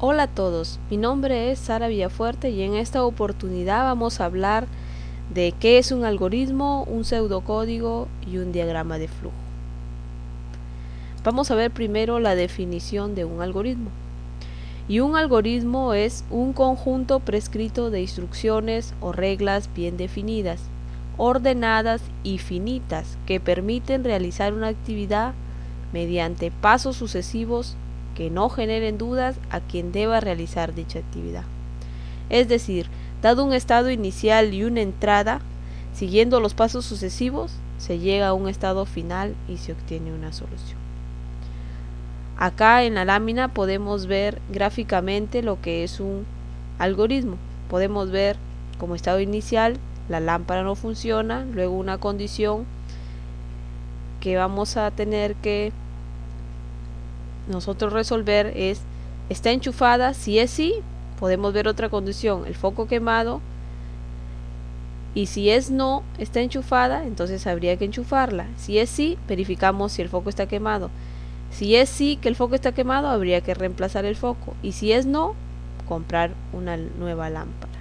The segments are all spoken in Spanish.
Hola a todos, mi nombre es Sara Villafuerte y en esta oportunidad vamos a hablar de qué es un algoritmo, un pseudocódigo y un diagrama de flujo. Vamos a ver primero la definición de un algoritmo. Y un algoritmo es un conjunto prescrito de instrucciones o reglas bien definidas, ordenadas y finitas que permiten realizar una actividad mediante pasos sucesivos que no generen dudas a quien deba realizar dicha actividad. Es decir, dado un estado inicial y una entrada, siguiendo los pasos sucesivos, se llega a un estado final y se obtiene una solución. Acá en la lámina podemos ver gráficamente lo que es un algoritmo. Podemos ver como estado inicial, la lámpara no funciona, luego una condición que vamos a tener que nosotros resolver es, ¿está enchufada? Si es sí, podemos ver otra condición, el foco quemado, y si es no, está enchufada, entonces habría que enchufarla. Si es sí, verificamos si el foco está quemado. Si es sí que el foco está quemado, habría que reemplazar el foco, y si es no, comprar una nueva lámpara.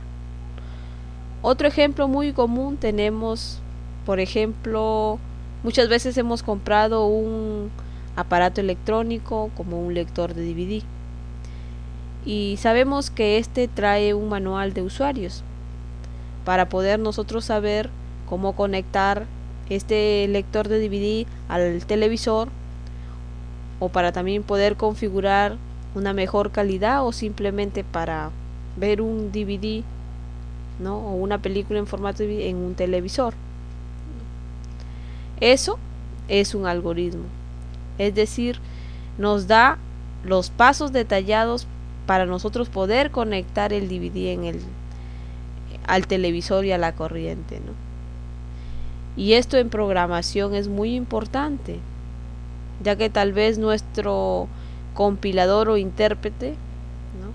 Otro ejemplo muy común tenemos, por ejemplo, muchas veces hemos comprado un aparato electrónico como un lector de DVD y sabemos que este trae un manual de usuarios para poder nosotros saber cómo conectar este lector de DVD al televisor, o para también poder configurar una mejor calidad o simplemente para ver un DVD, ¿no? O una película en formato DVD en un televisor. Eso es un algoritmo, es decir, nos da los pasos detallados para nosotros poder conectar el DVD al televisor y a la corriente, ¿no? Y esto en programación es muy importante, ya que tal vez nuestro compilador o intérprete, ¿no?,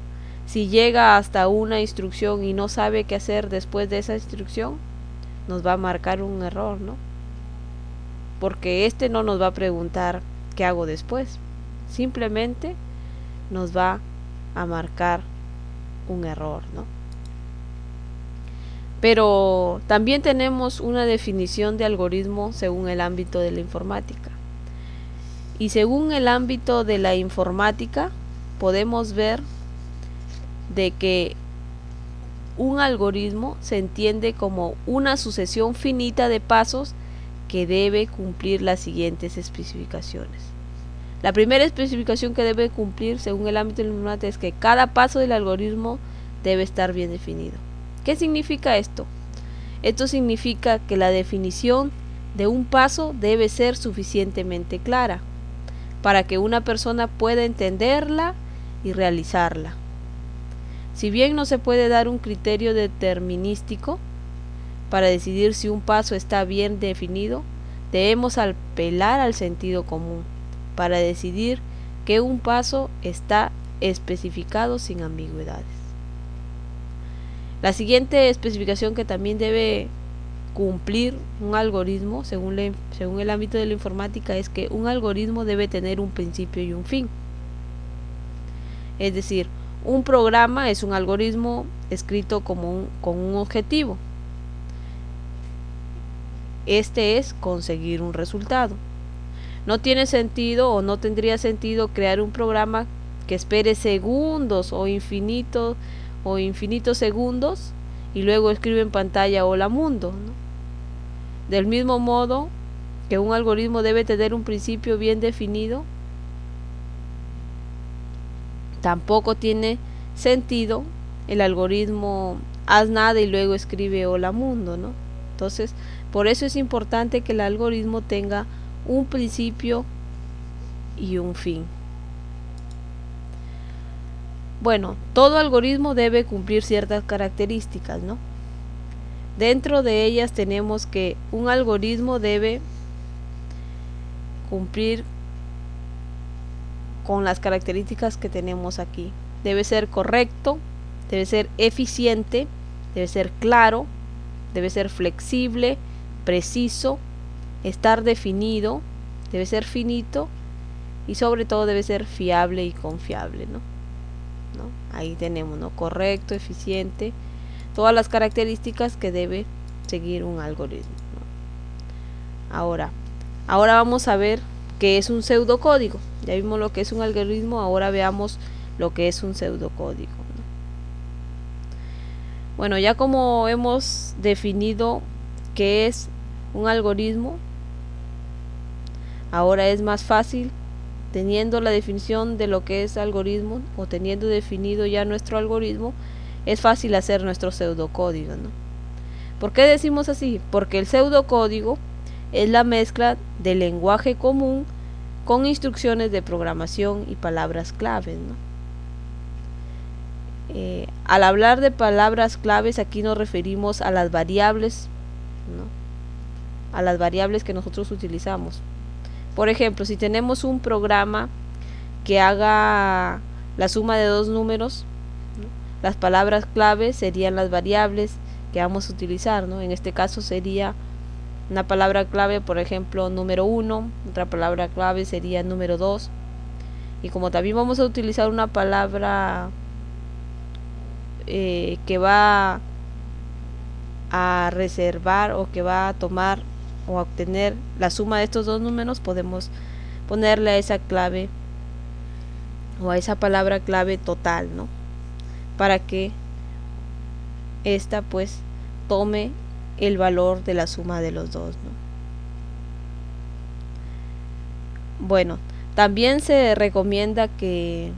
si llega hasta una instrucción y no sabe qué hacer después de esa instrucción, nos va a marcar un error, ¿no? Porque este no nos va a preguntar qué hago después, simplemente nos va a marcar un error, ¿no? Pero también tenemos una definición de algoritmo según el ámbito de la informática. Y según el ámbito de la informática, podemos ver de que un algoritmo se entiende como una sucesión finita de pasos que debe cumplir las siguientes especificaciones. La primera especificación que debe cumplir según el ámbito de la informática es que cada paso del algoritmo debe estar bien definido. ¿Qué significa esto? Esto significa que la definición de un paso debe ser suficientemente clara para que una persona pueda entenderla y realizarla. Si bien no se puede dar un criterio determinístico para decidir si un paso está bien definido, debemos apelar al sentido común para decidir que un paso está especificado sin ambigüedades. La siguiente especificación que también debe cumplir un algoritmo según el ámbito de la informática es que un algoritmo debe tener un principio y un fin. Es decir, un programa es un algoritmo escrito con un objetivo. Este es conseguir un resultado. No tiene sentido o no tendría sentido crear un programa que espere segundos o infinitos segundos y luego escribe en pantalla hola mundo, ¿no? Del mismo modo que un algoritmo debe tener un principio bien definido, tampoco tiene sentido el algoritmo haz nada y luego escribe hola mundo, ¿no? Entonces, por eso es importante que el algoritmo tenga un principio y un fin. Bueno, todo algoritmo debe cumplir ciertas características, ¿no? Dentro de ellas tenemos que un algoritmo debe cumplir con las características que tenemos aquí. Debe ser correcto, debe ser eficiente, debe ser claro, debe ser flexible, preciso, estar definido, debe ser finito y sobre todo debe ser fiable y confiable, ¿no? ¿no? Ahí tenemos, ¿no? Correcto, eficiente, todas las características que debe seguir un algoritmo, ¿no? Ahora vamos a ver qué es un pseudocódigo. Ya vimos lo que es un algoritmo, ahora veamos lo que es un pseudocódigo, ¿no? Bueno, ya como hemos definido qué es un algoritmo, ahora es más fácil, teniendo la definición de lo que es algoritmo o teniendo definido ya nuestro algoritmo, es fácil hacer nuestro pseudocódigo, ¿no? ¿Por qué decimos así? Porque el pseudocódigo es la mezcla del lenguaje común con instrucciones de programación y palabras claves, ¿no? Al hablar de palabras claves, aquí nos referimos a las variables, ¿no? A las variables que nosotros utilizamos. Por ejemplo, si tenemos un programa que haga la suma de dos números, ¿no? Las palabras claves serían las variables que vamos a utilizar, ¿no? En este caso sería una palabra clave, por ejemplo, número 1, otra palabra clave sería número 2. Y como también vamos a utilizar una palabra que va a reservar o que va a tomar o a obtener la suma de estos dos números, podemos ponerle a esa clave o a esa palabra clave total, ¿no? Para que esta pues tome el valor de la suma de los dos, ¿no? Bueno, también se recomienda que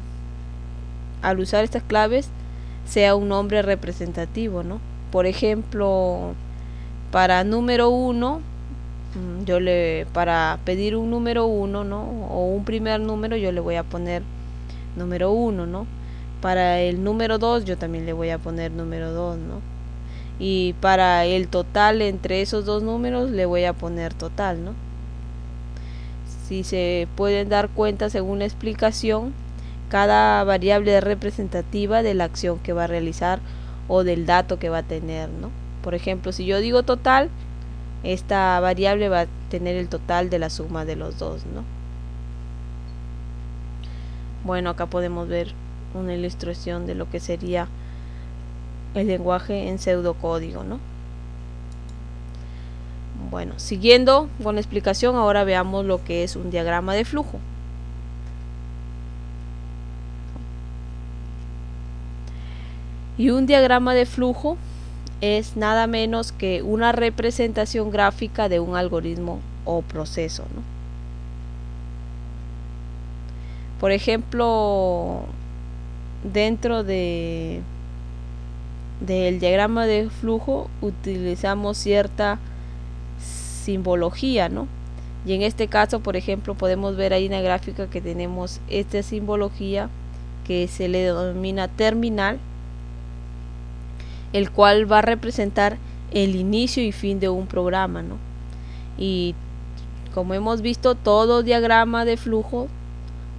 al usar estas claves sea un nombre representativo, ¿no? Por ejemplo, para número 1, para pedir un número 1, ¿no? O un primer número, yo le voy a poner número 1, ¿no? Para el número 2 yo también le voy a poner número 2, ¿no? Y para el total entre esos dos números le voy a poner total, ¿no? Si se pueden dar cuenta, según la explicación, cada variable es representativa de la acción que va a realizar o del dato que va a tener, ¿no? Por ejemplo, si yo digo total, esta variable va a tener el total de la suma de los dos, ¿no? Bueno, acá podemos ver una ilustración de lo que sería el lenguaje en pseudocódigo, ¿no? Bueno, siguiendo con la explicación, ahora veamos lo que es un diagrama de flujo. Y un diagrama de flujo es nada menos que una representación gráfica de un algoritmo o proceso, ¿no? Por ejemplo, dentro del diagrama de flujo utilizamos cierta simbología, ¿no? Y en este caso, por ejemplo, podemos ver ahí en la gráfica que tenemos esta simbología que se le denomina terminal, el cual va a representar el inicio y fin de un programa, ¿no? Y como hemos visto, todo diagrama de flujo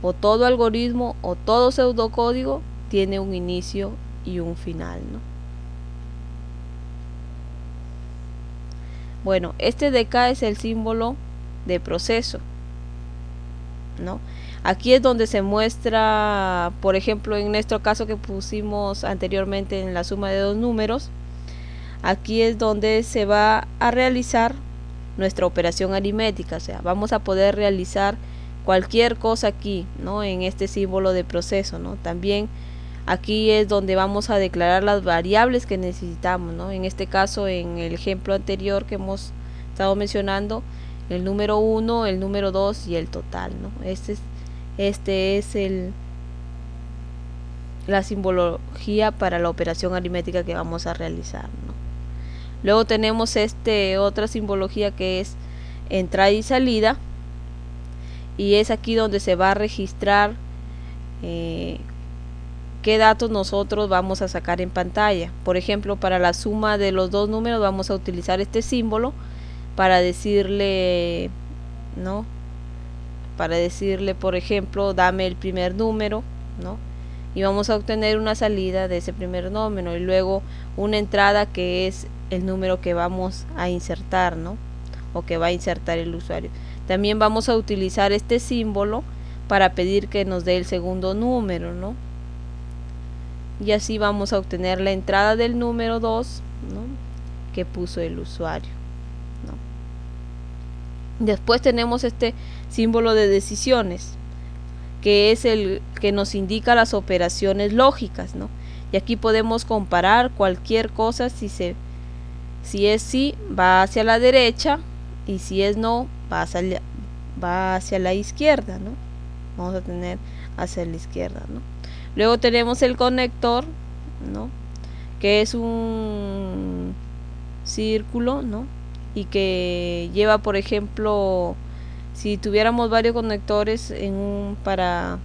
o todo algoritmo o todo pseudocódigo tiene un inicio y un final, ¿no? Bueno, este de acá es el símbolo de proceso, ¿no? Aquí es donde se muestra, por ejemplo, en nuestro caso que pusimos anteriormente en la suma de dos números, aquí es donde se va a realizar nuestra operación aritmética, o sea, vamos a poder realizar cualquier cosa aquí, ¿no? En este símbolo de proceso, ¿no? También aquí es donde vamos a declarar las variables que necesitamos, ¿no? En este caso, en el ejemplo anterior que hemos estado mencionando, el número 1, el número 2 y el total, ¿no? Este es la simbología para la operación aritmética que vamos a realizar, ¿no? Luego tenemos otra simbología que es entrada y salida, y es aquí donde se va a registrar qué datos nosotros vamos a sacar en pantalla. Por ejemplo, para la suma de los dos números vamos a utilizar este símbolo para decirle, ¿no? Para decirle, por ejemplo, dame el primer número, ¿no? Y vamos a obtener una salida de ese primer número y luego una entrada que es el número que vamos a insertar, ¿no? O que va a insertar el usuario. También vamos a utilizar este símbolo para pedir que nos dé el segundo número, ¿no? y así vamos a obtener la entrada del número 2, ¿no?, que puso el usuario, ¿no? Después tenemos este símbolo de decisiones, que es el que nos indica las operaciones lógicas, ¿no? Y aquí podemos comparar cualquier cosa. Si es sí, va hacia la derecha, y si es no, va hacia la izquierda, ¿no? Vamos a tener hacia la izquierda, ¿no? Luego tenemos el conector, ¿no?, que es un círculo, ¿no?, y que lleva, por ejemplo, si tuviéramos varios conectores para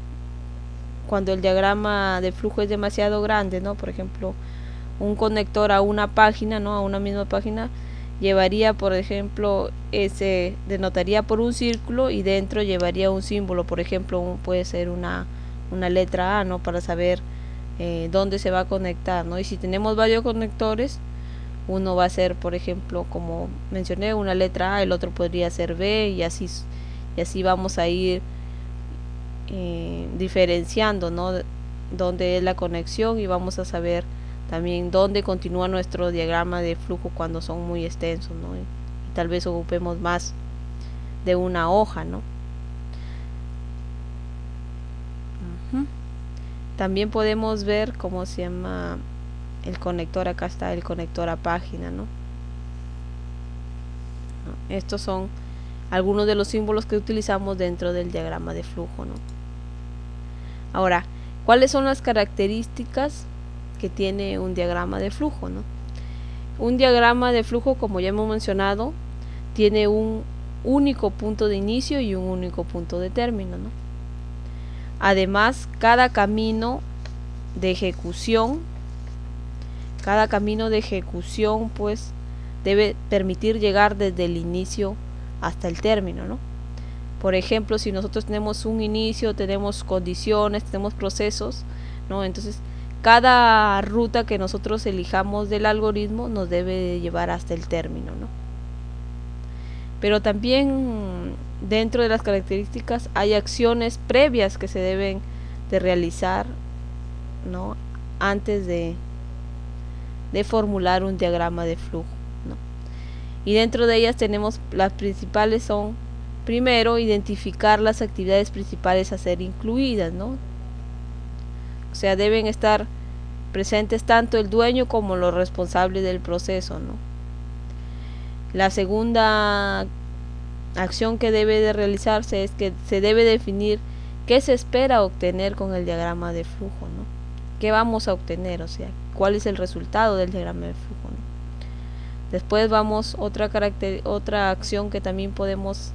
cuando el diagrama de flujo es demasiado grande, ¿no?, por ejemplo, un conector a una página, ¿no?, a una misma página, llevaría, por ejemplo, denotaría por un círculo, y dentro llevaría un símbolo, por ejemplo, puede ser una letra A, ¿no?, para saber dónde se va a conectar, ¿no? Y si tenemos varios conectores, uno va a ser, por ejemplo, como mencioné, una letra A, el otro podría ser B, y así vamos a ir diferenciando, ¿no?, dónde es la conexión, y vamos a saber también dónde continúa nuestro diagrama de flujo cuando son muy extensos, ¿no? Y tal vez ocupemos más de una hoja, ¿no? También podemos ver cómo se llama el conector. Acá está el conector a página, ¿no? Estos son algunos de los símbolos que utilizamos dentro del diagrama de flujo, ¿no? Ahora, ¿cuáles son las características que tiene un diagrama de flujo, ¿no? Un diagrama de flujo, como ya hemos mencionado, tiene un único punto de inicio y un único punto de término, ¿no? Además, cada camino de ejecución pues debe permitir llegar desde el inicio hasta el término, ¿no? Por ejemplo, si nosotros tenemos un inicio, tenemos condiciones, tenemos procesos, ¿no? Entonces, cada ruta que nosotros elijamos del algoritmo nos debe llevar hasta el término, ¿no? Pero también dentro de las características hay acciones previas que se deben de realizar, ¿no?, antes de formular un diagrama de flujo, ¿no? Y dentro de ellas tenemos las principales. Son, primero, identificar las actividades principales a ser incluidas, ¿no? O sea, deben estar presentes tanto el dueño como los responsables del proceso, ¿no? La segunda acción que debe de realizarse es que se debe definir qué se espera obtener con el diagrama de flujo, ¿no? ¿Qué vamos a obtener? O sea, ¿cuál es el resultado del diagrama de flujo, ¿no? Después otra acción que también podemos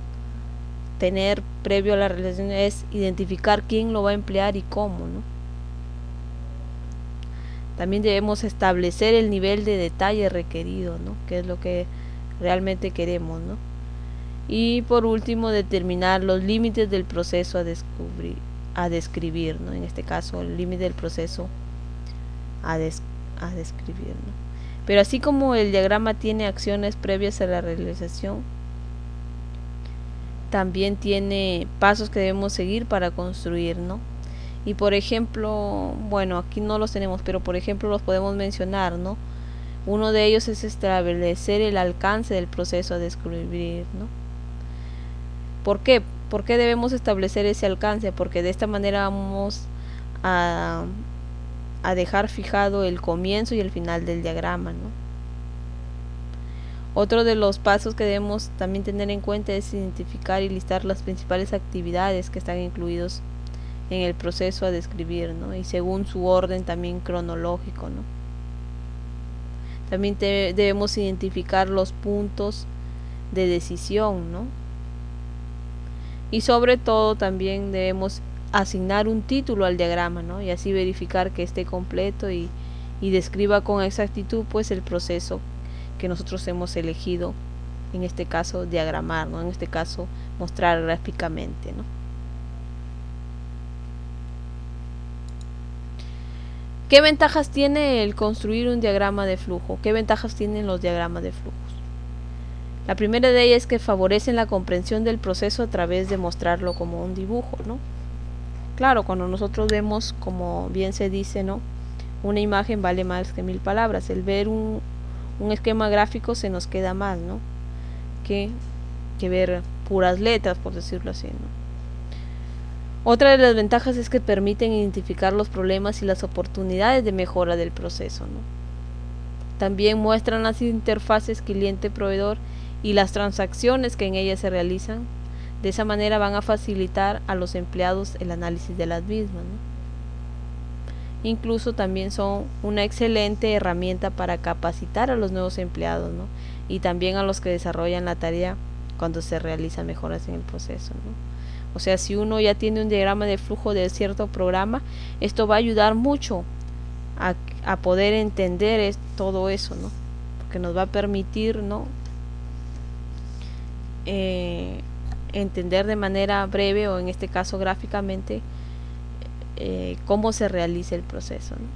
tener previo a la realización es identificar quién lo va a emplear y cómo, ¿no? También debemos establecer el nivel de detalle requerido, ¿no?, que es lo que realmente queremos, ¿no? Y por último, determinar los límites del proceso a describir, ¿no? En este caso, el límite del proceso a describir, ¿no? Pero así como el diagrama tiene acciones previas a la realización, también tiene pasos que debemos seguir para construir, ¿no? Y por ejemplo, bueno, aquí no los tenemos, pero por ejemplo los podemos mencionar, ¿no? Uno de ellos es establecer el alcance del proceso a describir, ¿no? ¿Por qué? ¿Por qué debemos establecer ese alcance? Porque de esta manera vamos a dejar fijado el comienzo y el final del diagrama, ¿no? Otro de los pasos que debemos también tener en cuenta es identificar y listar las principales actividades que están incluidos en el proceso a describir, ¿no? Y según su orden también cronológico, ¿no? También debemos identificar los puntos de decisión, ¿no? Y sobre todo también debemos asignar un título al diagrama, ¿no? Y así verificar que esté completo y describa con exactitud pues el proceso que nosotros hemos elegido, en este caso diagramar, ¿no? En este caso mostrar gráficamente, ¿no? ¿Qué ventajas tiene el construir un diagrama de flujo? ¿Qué ventajas tienen los diagramas de flujos? La primera de ellas es que favorecen la comprensión del proceso a través de mostrarlo como un dibujo, ¿no? Claro, cuando nosotros vemos, como bien se dice, ¿no?, una imagen vale más que 1000 palabras. El ver un esquema gráfico se nos queda más, ¿no? que ver puras letras, por decirlo así, ¿no? Otra de las ventajas es que permiten identificar los problemas y las oportunidades de mejora del proceso, ¿no? También muestran las interfaces cliente-proveedor y las transacciones que en ellas se realizan. De esa manera van a facilitar a los empleados el análisis de las mismas, ¿no? Incluso también son una excelente herramienta para capacitar a los nuevos empleados, ¿no? Y también a los que desarrollan la tarea cuando se realizan mejoras en el proceso, ¿no? O sea, si uno ya tiene un diagrama de flujo de cierto programa, esto va a ayudar mucho a poder entender todo eso, ¿no? Porque nos va a permitir, ¿no? Entender de manera breve, o en este caso gráficamente, cómo se realiza el proceso, ¿no?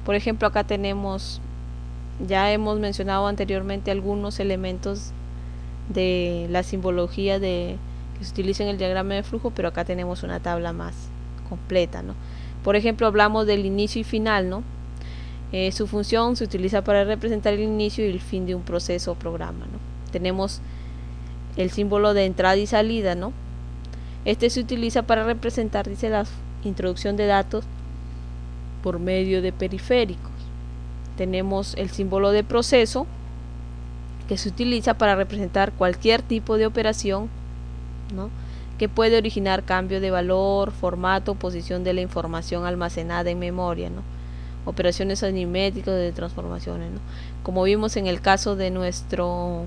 Por ejemplo, acá tenemos, ya hemos mencionado anteriormente algunos elementos de la simbología que se utiliza en el diagrama de flujo, pero acá tenemos una tabla más completa, ¿no? Por ejemplo, hablamos del inicio y final, ¿no? Su función se utiliza para representar el inicio y el fin de un proceso o programa, ¿no? Tenemos el símbolo de entrada y salida, ¿no? Este se utiliza para representar, dice, la introducción de datos por medio de periféricos. Tenemos el símbolo de proceso, que se utiliza para representar cualquier tipo de operación, ¿no? Que puede originar cambio de valor, formato, posición de la información almacenada en memoria, ¿no? Operaciones aritméticas de transformaciones, ¿no? Como vimos en el caso de nuestro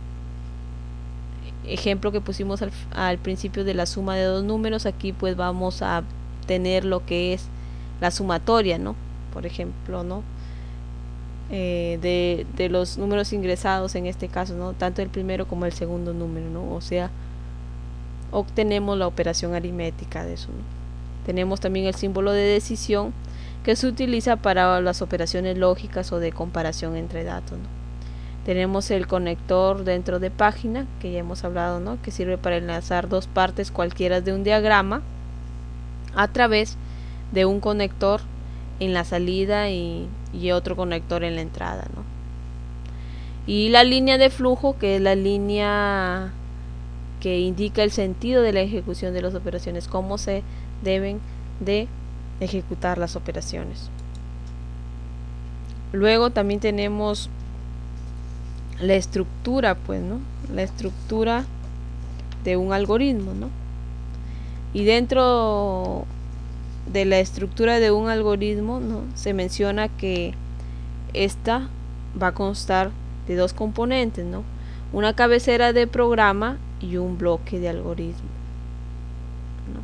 ejemplo que pusimos al principio de la suma de dos números, aquí pues vamos a tener lo que es la sumatoria, ¿no? Por ejemplo, ¿no? De los números ingresados en este caso, ¿no? Tanto el primero como el segundo número, ¿no? O sea, obtenemos la operación aritmética de eso, ¿no? Tenemos también el símbolo de decisión, que se utiliza para las operaciones lógicas o de comparación entre datos, ¿no? Tenemos el conector dentro de página, que ya hemos hablado, ¿no? Que sirve para enlazar dos partes cualquiera de un diagrama a través de un conector en la salida y otro conector en la entrada, ¿no? Y la línea de flujo, que es la línea que indica el sentido de la ejecución de las operaciones, cómo se deben de ejecutar las operaciones. Luego también tenemos la estructura, pues, ¿no? La estructura de un algoritmo, ¿no? Y dentro de la estructura de un algoritmo, ¿no? Se menciona que esta va a constar de dos componentes, ¿no? Una cabecera de programa y un bloque de algoritmo, ¿no?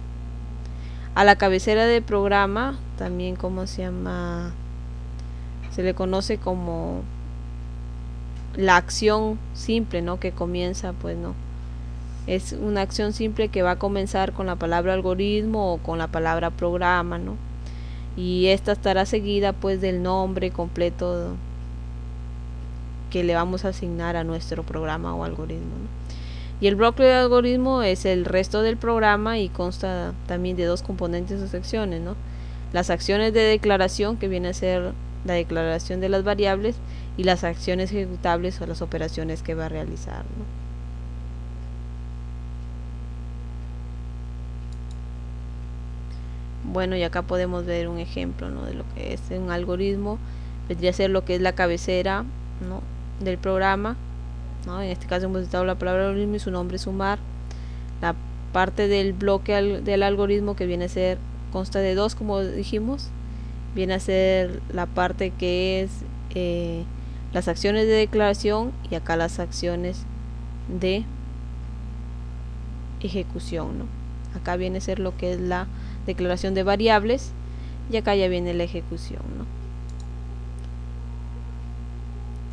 A la cabecera de programa también, ¿cómo se llama? Se le conoce como la acción simple, ¿no? Que comienza, pues, ¿no? Es una acción simple que va a comenzar con la palabra algoritmo o con la palabra programa, ¿no? Y esta estará seguida, pues, del nombre completo que le vamos a asignar a nuestro programa o algoritmo, ¿no? Y el bloque de algoritmo es el resto del programa y consta también de dos componentes o secciones, ¿no? Las acciones de declaración, que viene a ser la declaración de las variables, y las acciones ejecutables o las operaciones que va a realizar, ¿no? Bueno, y acá podemos ver un ejemplo, ¿no? De lo que es un algoritmo. Vendría a ser lo que es la cabecera, ¿no? Del programa, ¿no? En este caso hemos citado la palabra algoritmo y su nombre sumar. La parte del bloque del algoritmo, que viene a ser, consta de dos, como dijimos, viene a ser la parte que es las acciones de declaración, y acá las acciones de ejecución, ¿no? Acá viene a ser lo que es la declaración de variables y acá ya viene la ejecución, ¿no?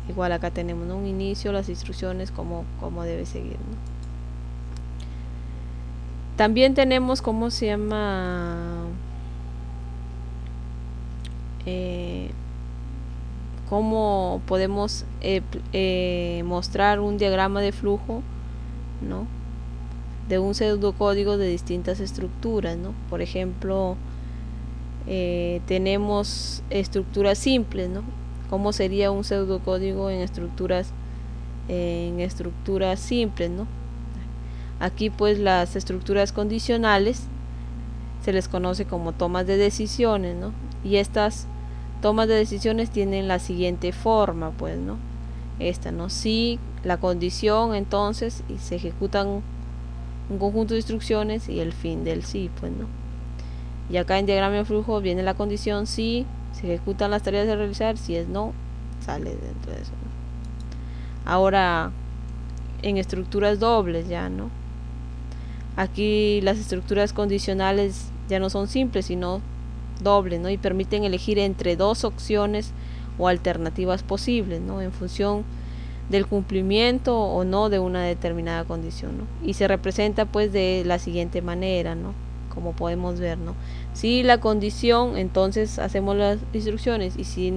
Igual acá tenemos, ¿no? Un inicio, las instrucciones, cómo debe seguir, ¿no? También tenemos, ¿cómo se llama? Cómo podemos mostrar un diagrama de flujo, ¿no? De un pseudocódigo de distintas estructuras, ¿no? Por ejemplo, tenemos estructuras simples, ¿no? ¿Cómo sería un pseudocódigo en estructuras simples, ¿no? Aquí pues las estructuras condicionales se les conoce como tomas de decisiones, ¿no? Y estas tomas de decisiones tienen la siguiente forma, pues, ¿no? Esta, ¿no? Si la condición, entonces, y se ejecutan un conjunto de instrucciones y el fin del sí, pues, ¿no? Y acá en diagrama de flujo viene la condición si se ejecutan las tareas de realizar, si es no, sale dentro de eso, ¿no? Ahora, en estructuras dobles ya, ¿no? Aquí las estructuras condicionales ya no son simples, sino dobles, ¿no? Y permiten elegir entre dos opciones o alternativas posibles, ¿no? En función del cumplimiento o no de una determinada condición, ¿no? Y se representa pues de la siguiente manera, ¿no? Como podemos ver, ¿no? Si la condición, entonces hacemos las instrucciones, y si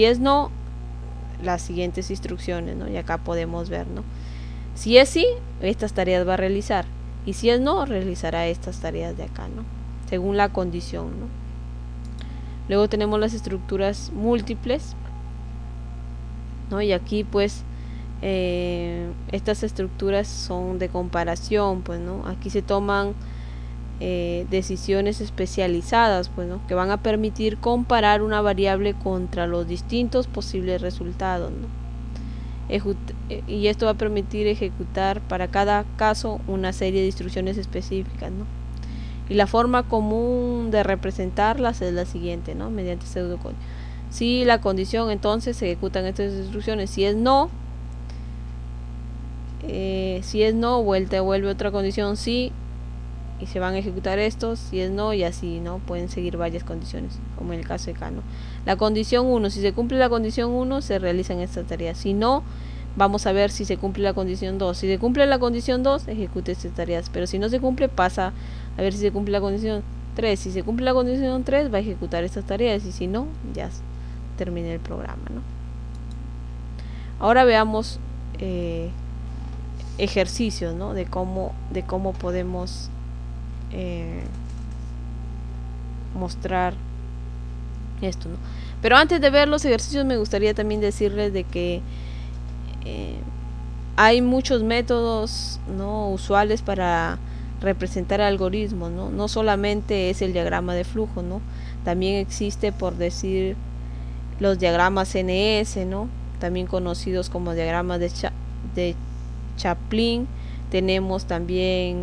es no, las siguientes instrucciones, ¿no? Y acá podemos ver, ¿no? Si es sí, estas tareas va a realizar, y si es no, realizará estas tareas de acá, ¿no? Según la condición, ¿no? Luego tenemos las estructuras múltiples, ¿no? Y aquí pues estas estructuras son de comparación, pues, ¿no? Aquí se toman decisiones especializadas, pues, ¿no? Que van a permitir comparar una variable contra los distintos posibles resultados, ¿no? Y esto va a permitir ejecutar para cada caso una serie de instrucciones específicas, ¿no? Y la forma común de representarlas es la siguiente, ¿no? Mediante pseudocódigo. Si la condición, entonces se ejecutan estas instrucciones. Si es no, vuelve otra condición sí, y se van a ejecutar estos. Si es no, y así, ¿no? Pueden seguir varias condiciones, como en el caso de acá, ¿no? La condición 1, si se cumple la condición 1, se realizan estas tareas. Si no, vamos a ver si se cumple la condición 2. Si se cumple la condición 2, ejecute estas tareas. Pero si no se cumple, pasa a ver si se cumple la condición 3. Si se cumple la condición 3, va a ejecutar estas tareas. Y si no, ya termina el programa, ¿no? Ahora veamos ejercicios, ¿no? De cómo podemos mostrar esto, ¿no? Pero antes de ver los ejercicios, me gustaría también decirles de que hay muchos métodos, ¿no? Usuales para representar algoritmos, ¿no? No solamente es el diagrama de flujo, ¿no? También existe, por decir, los diagramas NS, ¿no? También conocidos como diagramas de Chaplin. Tenemos también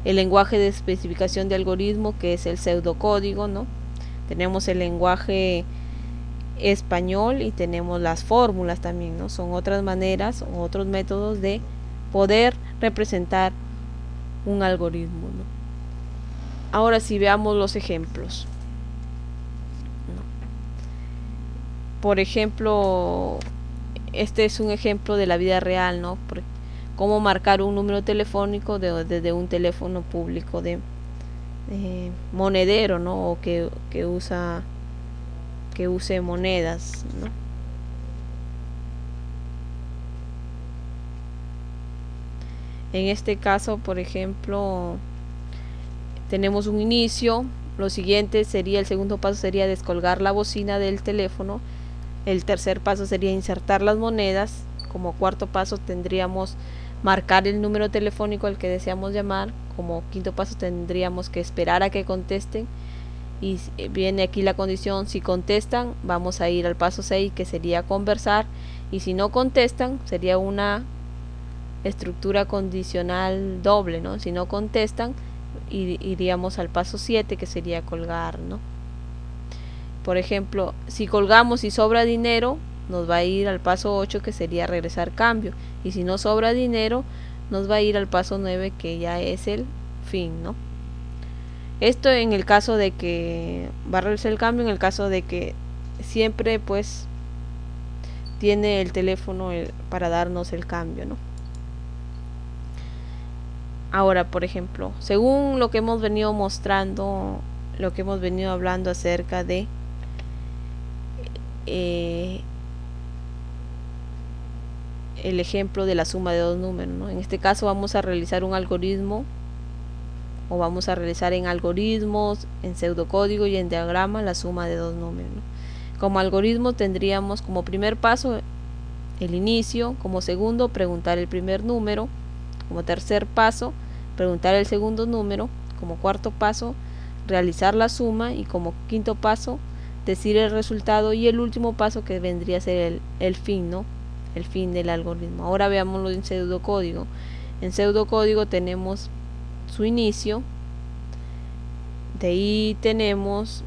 el lenguaje de especificación de algoritmo, que es el pseudocódigo, ¿no? Tenemos el lenguaje español y tenemos las fórmulas también, ¿no? Son otras maneras o otros métodos de poder representar un algoritmo, ¿no? Ahora sí, veamos los ejemplos, ¿no? Por ejemplo, este es un ejemplo de la vida real, ¿no? Cómo marcar un número telefónico desde un teléfono público de monedero, ¿no? O que use monedas, ¿no? En este caso, por ejemplo, tenemos un inicio. Lo siguiente sería, el segundo paso sería descolgar la bocina del teléfono. El tercer paso sería insertar las monedas. Como cuarto paso tendríamos marcar el número telefónico al que deseamos llamar. Como quinto paso tendríamos que esperar a que contesten. Y viene aquí la condición: si contestan, vamos a ir al paso 6, que sería conversar. Y si no contestan, sería una estructura condicional doble, ¿no? Si no contestan, iríamos al paso 7, que sería colgar, ¿no? Por ejemplo, si colgamos y sobra dinero, nos va a ir al paso 8, que sería regresar cambio. Y si no sobra dinero, nos va a ir al paso 9, que ya es el fin, ¿no? Esto en el caso de que va a realizar el cambio, en el caso de que siempre pues tiene el teléfono para darnos el cambio, ¿no? Ahora, por ejemplo, según lo que hemos venido mostrando, lo que hemos venido hablando acerca de el ejemplo de la suma de dos números, ¿no? En este caso vamos a realizar un algoritmo o vamos a realizar en algoritmos, en pseudocódigo y en diagrama la suma de dos números, ¿no? Como algoritmo tendríamos como primer paso el inicio, como segundo preguntar el primer número, como tercer paso preguntar el segundo número, como cuarto paso realizar la suma y como quinto paso decir el resultado, y el último paso que vendría a ser el fin, ¿no? El fin del algoritmo. Ahora veámoslo en pseudocódigo. En pseudocódigo tenemos su inicio, de ahí tenemos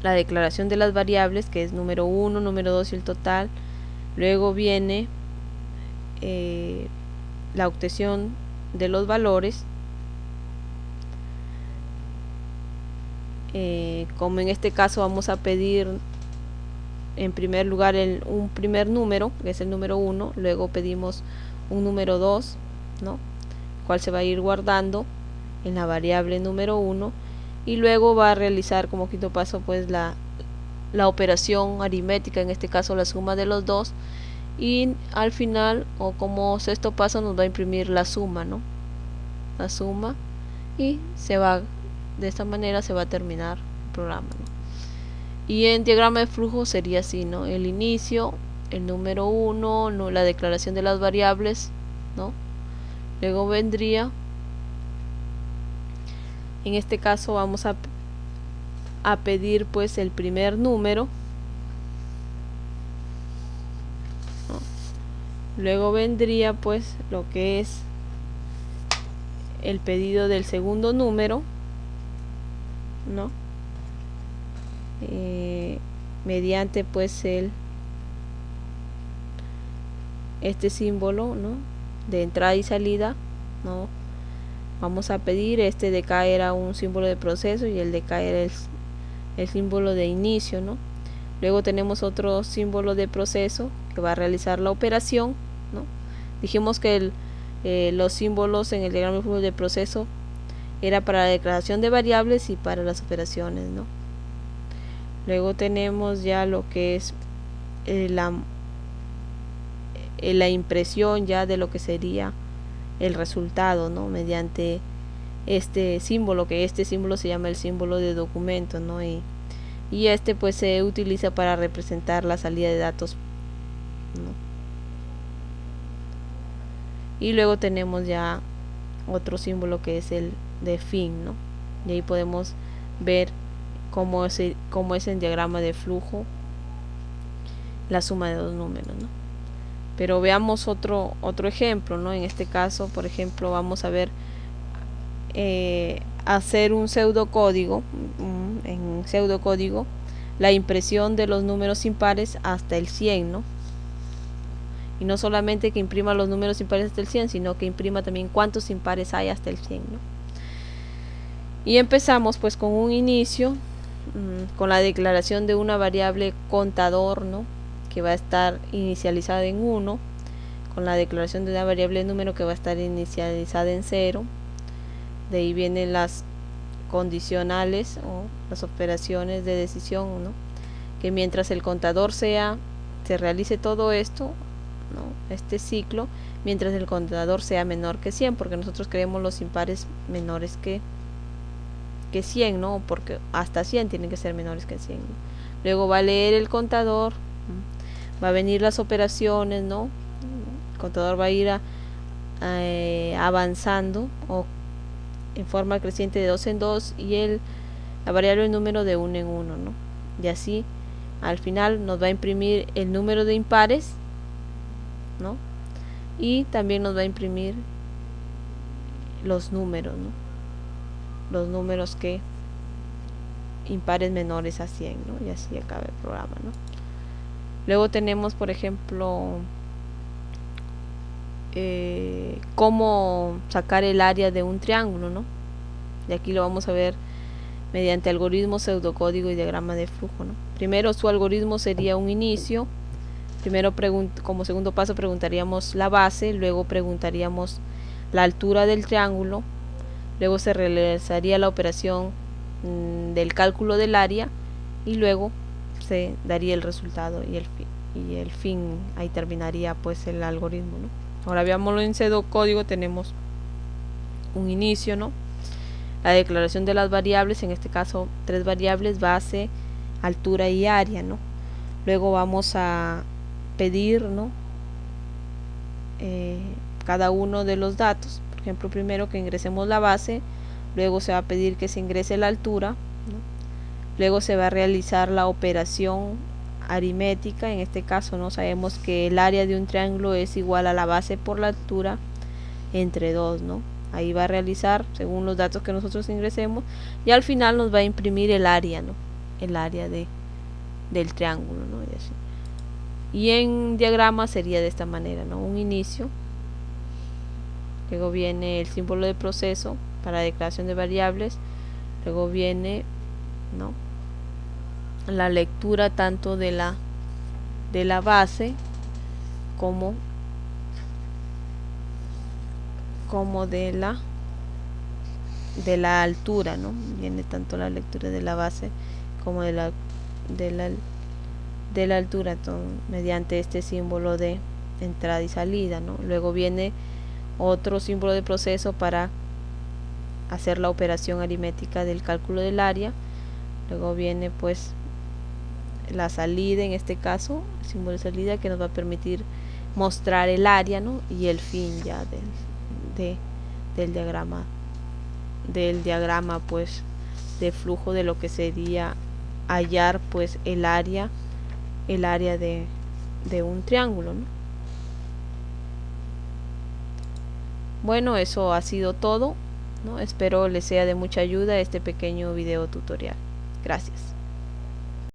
la declaración de las variables, que es número 1, número 2 y el total. Luego viene la obtención de los valores, como en este caso vamos a pedir en primer lugar un primer número, que es el número 1, luego pedimos un número 2, ¿no? Cual se va a ir guardando en la variable número 1, y luego va a realizar como quinto paso pues la operación aritmética, en este caso la suma de los dos, y al final o como sexto paso nos va a imprimir la suma, ¿no? La suma, y de esta manera se va a terminar el programa, ¿no? Y en diagrama de flujo sería así, ¿no? El inicio, el número 1, ¿no? La declaración de las variables, ¿no? Luego vendría, en este caso vamos a pedir pues el primer número, ¿no? Luego vendría pues lo que es el pedido del segundo número, ¿no? Mediante pues este símbolo, ¿no? De entrada y salida, ¿no? Vamos a pedir este de acá era un símbolo de proceso y el de acá era el símbolo de inicio, ¿no? Luego tenemos otro símbolo de proceso que va a realizar la operación, ¿no? Dijimos que los símbolos en el diagrama de flujo de proceso era para la declaración de variables y para las operaciones, ¿no? Luego tenemos ya lo que es la impresión ya de lo que sería el resultado, ¿no? Mediante este símbolo, que este símbolo se llama el símbolo de documento, ¿no? Y este pues se utiliza para representar la salida de datos, ¿no? Y luego tenemos ya otro símbolo que es el de fin, ¿no? Y ahí podemos ver cómo es en diagrama de flujo la suma de dos números, ¿no? Pero veamos otro ejemplo, ¿no? En este caso, por ejemplo, vamos a ver hacer un pseudocódigo, en pseudocódigo, la impresión de los números impares hasta el 100, ¿no? Y no solamente que imprima los números impares hasta el 100, sino que imprima también cuántos impares hay hasta el 100, ¿no? Y empezamos pues con un inicio, con la declaración de una variable contador, ¿no? Que va a estar inicializada en 1, con la declaración de una variable número que va a estar inicializada en 0. De ahí vienen las condicionales o las operaciones de decisión, ¿no? Que mientras el contador se realice todo esto, ¿no? Este ciclo, mientras el contador sea menor que 100, porque nosotros queremos los impares menores que 100, ¿no? Porque hasta 100 tienen que ser menores que 100, ¿no? Luego va a leer el contador, ¿no? Va a venir las operaciones, ¿no? El contador va a ir avanzando o en forma creciente de 2 en 2 y la variable número de 1 en 1, ¿no? Y así al final nos va a imprimir el número de impares, ¿no? Y también nos va a imprimir los números, ¿no? Los números que impares menores a 100, ¿no? Y así acaba el programa, ¿no? Luego tenemos, por ejemplo, cómo sacar el área de un triángulo, ¿no? Y aquí lo vamos a ver mediante algoritmo, pseudocódigo y diagrama de flujo, ¿no? Primero su algoritmo sería un inicio. Primero como segundo paso preguntaríamos la base, luego preguntaríamos la altura del triángulo, luego se realizaría la operación del cálculo del área y luego se daría el resultado y el fin, ahí terminaría pues el algoritmo, ¿no? Ahora veámoslo en pseudocódigo. Tenemos un inicio, ¿no? La declaración de las variables, en este caso 3 variables: base, altura y área, ¿no? Luego vamos a pedir, ¿no? Cada uno de los datos. Por ejemplo, primero que ingresemos la base, luego se va a pedir que se ingrese la altura, ¿no? Luego se va a realizar la operación aritmética. En este caso, no sabemos que el área de un triángulo es igual a la base por la altura entre 2, ¿no? Ahí va a realizar según los datos que nosotros ingresemos, y al final nos va a imprimir el área, ¿no? El área del triángulo, ¿no? Y así. Y en diagrama sería de esta manera, ¿no? Un inicio, luego viene el símbolo de proceso para declaración de variables, luego viene, ¿no?, la lectura tanto de la base como de la altura, ¿no? Viene tanto la lectura de la base como de la altura, entonces, mediante este símbolo de entrada y salida, ¿no? Luego viene otro símbolo de proceso para hacer la operación aritmética del cálculo del área. Luego viene pues la salida, en este caso el símbolo de salida, que nos va a permitir mostrar el área, ¿no? Y el fin ya del diagrama pues de flujo, de lo que sería hallar pues el área de un triángulo, ¿no? Bueno, eso ha sido todo, ¿no? Espero les sea de mucha ayuda este pequeño video tutorial. Gracias.